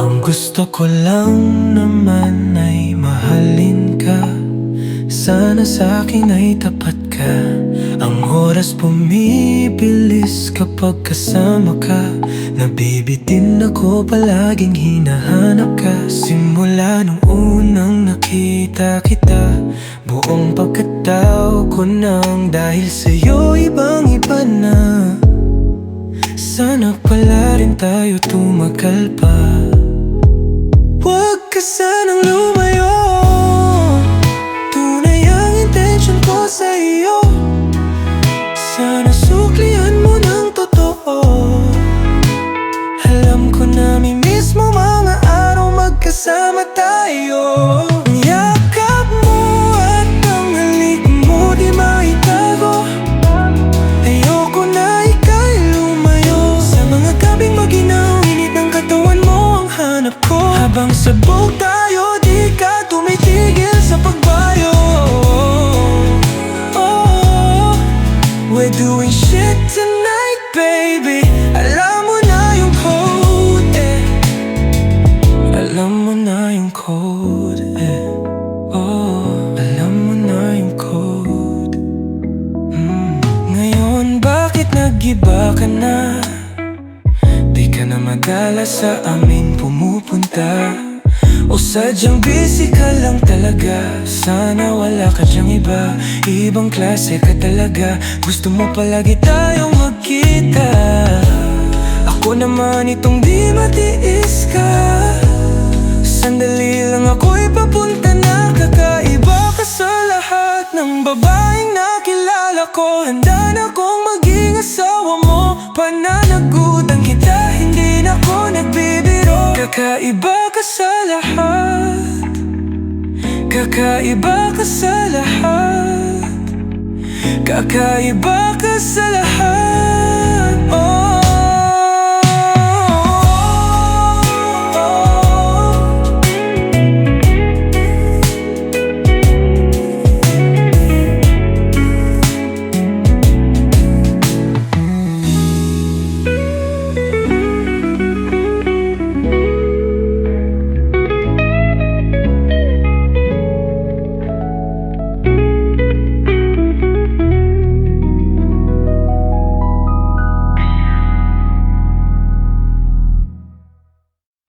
Ang gusto ko lang naman ay mahalin ka. Sana sa'kin ay tapat ka. Ang oras bumibilis kapag kasama ka. Nabibitin ako, palaging hinahanap ka. Simula nung unang nakita kita, buong pagkatao ko nang dahil sa'yo ibang-iba na. Sana pala rin tayo tumagal pa. Huwag ka sanang lumayo. Tunay ang intensyon ko sa iyo. Sana suklihan mo ng totoo. Alam ko na mi-miss mo mga araw magkasama tayo. Yakap mo at ang halik mo di maitago. Ayoko na ika'y lumayo. Sa mga gabing maginaw, init ng katawan mo ang hanap ko. Habang sabog tayo, di ka tumitigil sa pagbayo. Oh, we're doing shit tonight, baby. Alam mo na yung code, eh. Alam mo na yung code, eh. Oh, alam mo na yung code. Ngayon, bakit nag-iba ka na? Di ka na madalas sa amin pumupunta. O sadyang busy ka lang talaga. Sana wala ka dyang iba. Ibang klase ka talaga. Gusto mo palagi tayong magkita. Ako naman itong di matiis ka. Sandali lang ako'y papunta na. Kakaiba ka sa lahat ng babaeng nakilala ko. Handa na akong maging asawa mo. Pananagutan kita, hindi na ako nagbibiro. Kakaiba ka sa lahat. Kakaiba ka sa lahat. Kakaiba ka sa lahat.